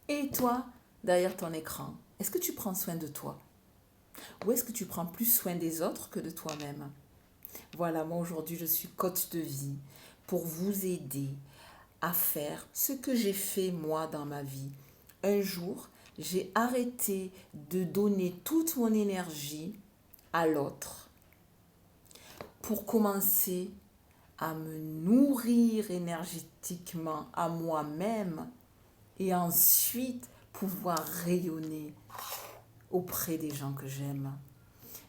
Et toi, derrière ton écran, est-ce que tu prends soin de toi? Ou est-ce que tu prends plus soin des autres que de toi-même? Voilà, moi aujourd'hui, je suis coach de vie pour vous aider à faire ce que j'ai fait moi dans ma vie. Un jour, j'ai arrêté de donner toute mon énergie à l'autre pour commencer à me nourrir énergétiquement à moi-même et ensuite pouvoir rayonner auprès des gens que j'aime.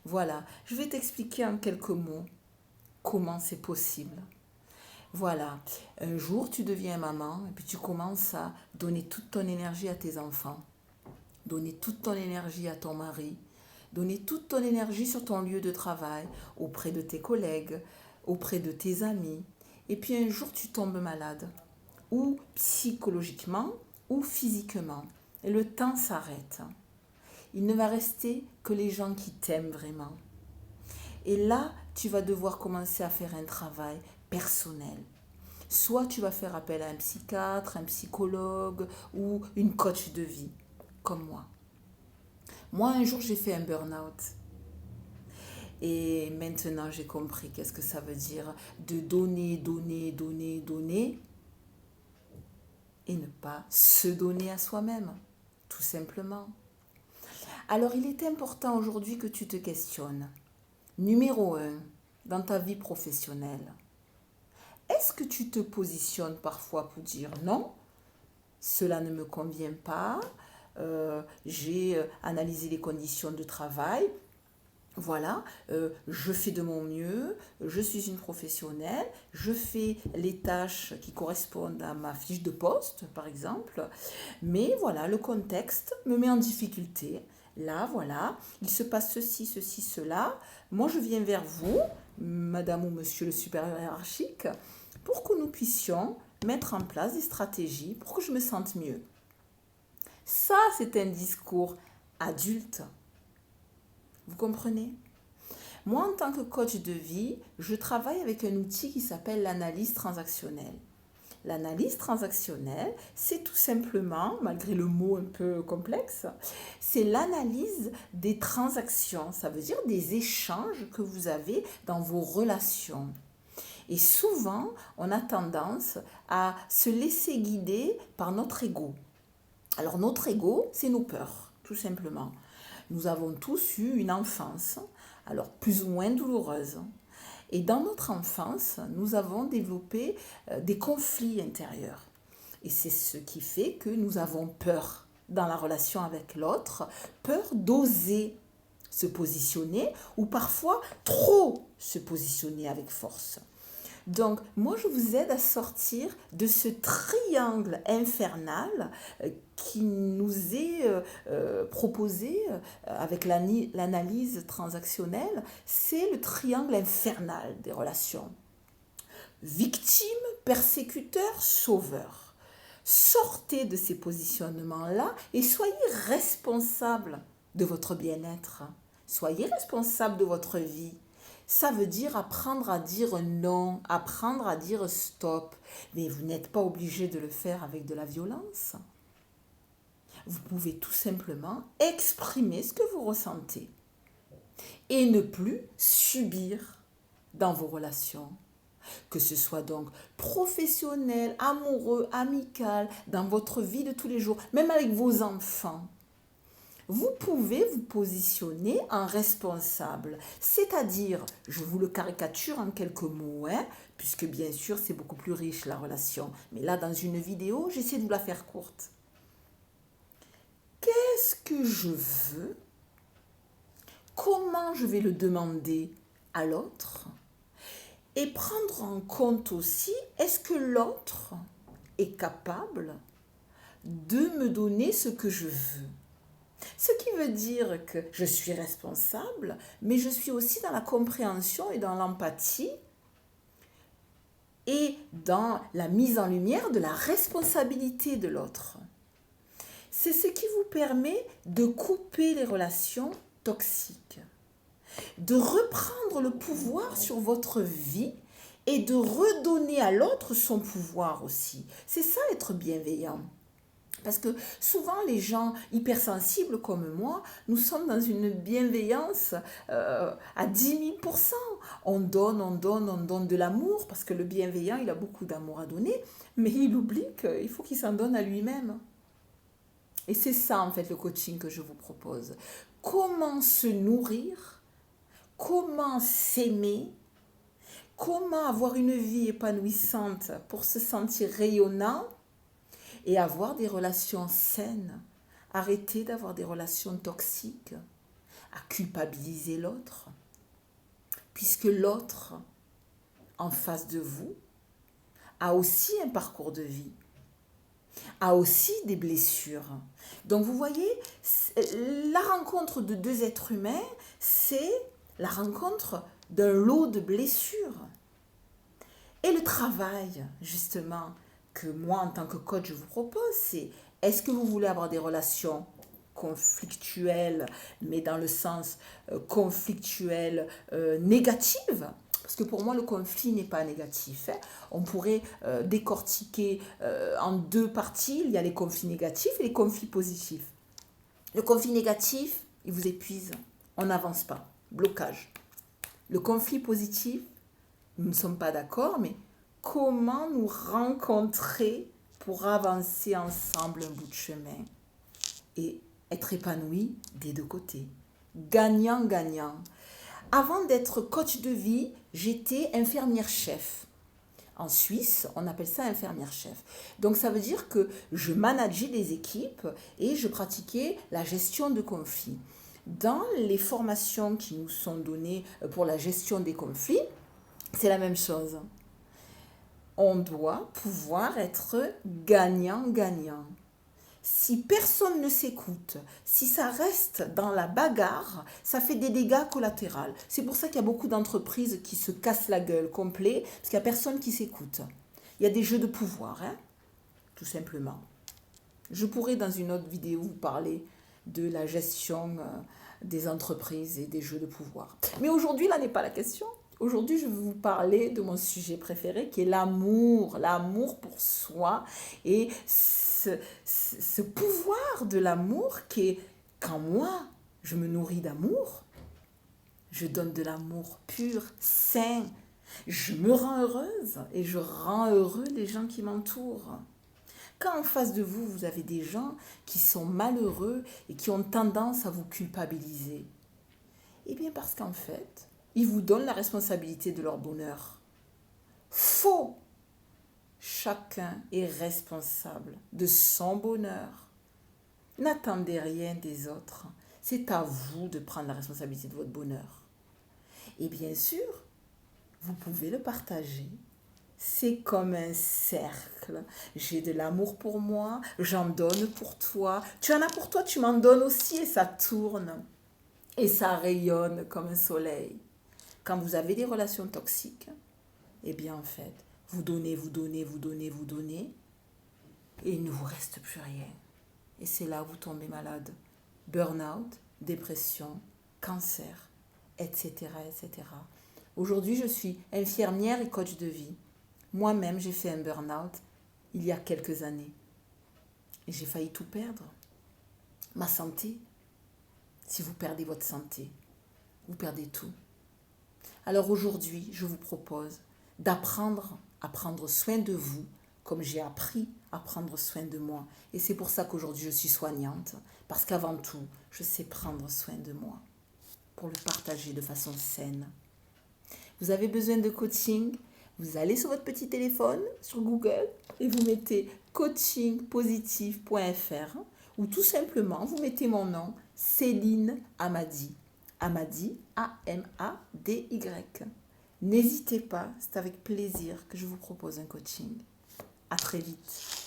Voilà, je vais t'expliquer en quelques mots comment c'est possible. Voilà, un jour tu deviens maman et puis tu commences à donner toute ton énergie à tes enfants, donner toute ton énergie à ton mari, donner toute ton énergie sur ton lieu de travail, auprès de tes collègues, auprès de tes amis. Et puis un jour tu tombes malade, ou psychologiquement, ou physiquement. Et le temps s'arrête. Il ne va rester que les gens qui t'aiment vraiment. Et là, tu vas devoir commencer à faire un travail personnel. Soit tu vas faire appel à un psychiatre, un psychologue ou une coach de vie, comme moi. Moi, un jour, j'ai fait un burn-out. Et maintenant, j'ai compris qu'est-ce que ça veut dire de donner, donner, donner, donner et ne pas se donner à soi-même, tout simplement. Alors, il est important aujourd'hui que tu te questionnes. Numéro un, dans ta vie professionnelle, est-ce que tu te positionnes parfois pour dire non, cela ne me convient pas, j'ai analysé les conditions de travail, voilà, je fais de mon mieux, je suis une professionnelle, je fais les tâches qui correspondent à ma fiche de poste, par exemple, mais voilà, le contexte me met en difficulté. Là, voilà, il se passe ceci, ceci, cela. Moi, je viens vers vous, madame ou monsieur le supérieur hiérarchique, pour que nous puissions mettre en place des stratégies pour que je me sente mieux. Ça, c'est un discours adulte. Vous comprenez? Moi, en tant que coach de vie, je travaille avec un outil qui s'appelle l'analyse transactionnelle. L'analyse transactionnelle, c'est tout simplement, malgré le mot un peu complexe, c'est l'analyse des transactions, ça veut dire des échanges que vous avez dans vos relations. Et souvent, on a tendance à se laisser guider par notre ego. Alors notre ego, c'est nos peurs, tout simplement. Nous avons tous eu une enfance, alors plus ou moins douloureuse. Et dans notre enfance, nous avons développé des conflits intérieurs. Et c'est ce qui fait que nous avons peur dans la relation avec l'autre, peur d'oser se positionner ou parfois trop se positionner avec force. Donc, moi, je vous aide à sortir de ce triangle infernal qui nous est proposé avec l'analyse transactionnelle. C'est le triangle infernal des relations. Victime, persécuteur, sauveur. Sortez de ces positionnements-là et soyez responsable de votre bien-être. Soyez responsable de votre vie. Ça veut dire apprendre à dire non, apprendre à dire stop. Mais vous n'êtes pas obligé de le faire avec de la violence. Vous pouvez tout simplement exprimer ce que vous ressentez et ne plus subir dans vos relations. Que ce soit donc professionnel, amoureux, amical, dans votre vie de tous les jours, même avec vos enfants. Vous pouvez vous positionner en responsable, c'est-à-dire, je vous le caricature en quelques mots, puisque bien sûr c'est beaucoup plus riche la relation, mais là dans une vidéo, j'essaie de vous la faire courte. Qu'est-ce que je veux? Comment je vais le demander à l'autre? Et prendre en compte aussi, est-ce que l'autre est capable de me donner ce que je veux? Ce qui veut dire que je suis responsable, mais je suis aussi dans la compréhension et dans l'empathie et dans la mise en lumière de la responsabilité de l'autre. C'est ce qui vous permet de couper les relations toxiques, de reprendre le pouvoir sur votre vie et de redonner à l'autre son pouvoir aussi. C'est ça être bienveillant. Parce que souvent, les gens hypersensibles comme moi, nous sommes dans une bienveillance à 10 000%. On donne de l'amour, parce que le bienveillant, il a beaucoup d'amour à donner, mais il oublie qu'il faut qu'il s'en donne à lui-même. Et c'est ça, en fait, le coaching que je vous propose. Comment se nourrir, comment s'aimer, comment avoir une vie épanouissante pour se sentir rayonnant et avoir des relations saines. Arrêtez d'avoir des relations toxiques, à culpabiliser l'autre, puisque l'autre, en face de vous, a aussi un parcours de vie, a aussi des blessures. Donc vous voyez, la rencontre de deux êtres humains, c'est la rencontre d'un lot de blessures. Et le travail, justement, que moi, en tant que coach, je vous propose, c'est est-ce que vous voulez avoir des relations conflictuelles, mais dans le sens conflictuel négative? Parce que pour moi, le conflit n'est pas négatif. Hein. On pourrait décortiquer en deux parties. Il y a les conflits négatifs et les conflits positifs. Le conflit négatif, il vous épuise. On n'avance pas. Blocage. Le conflit positif, nous ne sommes pas d'accord, mais comment nous rencontrer pour avancer ensemble un bout de chemin et être épanoui des deux côtés. Gagnant-gagnant. Avant d'être coach de vie, j'étais infirmière-chef. En Suisse, on appelle ça infirmière-chef. Donc ça veut dire que je manageais des équipes et je pratiquais la gestion de conflits. Dans les formations qui nous sont données pour la gestion des conflits, c'est la même chose. On doit pouvoir être gagnant-gagnant. Si personne ne s'écoute, si ça reste dans la bagarre, ça fait des dégâts collatéraux. C'est pour ça qu'il y a beaucoup d'entreprises qui se cassent la gueule complet, parce qu'il n'y a personne qui s'écoute. Il y a des jeux de pouvoir, hein, tout simplement. Je pourrais dans une autre vidéo vous parler de la gestion des entreprises et des jeux de pouvoir. Mais aujourd'hui, là n'est pas la question. Aujourd'hui, je vais vous parler de mon sujet préféré qui est l'amour. L'amour pour soi et ce pouvoir de l'amour qui est quand moi, je me nourris d'amour, je donne de l'amour pur, sain, je me rends heureuse et je rends heureux les gens qui m'entourent. Quand en face de vous, vous avez des gens qui sont malheureux et qui ont tendance à vous culpabiliser, eh bien parce qu'en fait, ils vous donnent la responsabilité de leur bonheur. Faux! Chacun est responsable de son bonheur. N'attendez rien des autres. C'est à vous de prendre la responsabilité de votre bonheur. Et bien sûr, vous pouvez le partager. C'est comme un cercle. J'ai de l'amour pour moi, j'en donne pour toi. Tu en as pour toi, tu m'en donnes aussi et ça tourne. Et ça rayonne comme un soleil. Quand vous avez des relations toxiques, eh bien en fait, vous donnez, et il ne vous reste plus rien. Et c'est là où vous tombez malade. Burn-out, dépression, cancer, etc., etc. Aujourd'hui, je suis infirmière et coach de vie. Moi-même, j'ai fait un burn-out il y a quelques années. Et j'ai failli tout perdre. Ma santé. Si vous perdez votre santé, vous perdez tout. Alors aujourd'hui, je vous propose d'apprendre à prendre soin de vous comme j'ai appris à prendre soin de moi. Et c'est pour ça qu'aujourd'hui je suis soignante, parce qu'avant tout, je sais prendre soin de moi pour le partager de façon saine. Vous avez besoin de coaching? Vous allez sur votre petit téléphone, sur Google, et vous mettez coachingpositif.fr ou tout simplement vous mettez mon nom, Céline Amady. Amady, A-M-A-D-Y. N'hésitez pas, c'est avec plaisir que je vous propose un coaching. À très vite.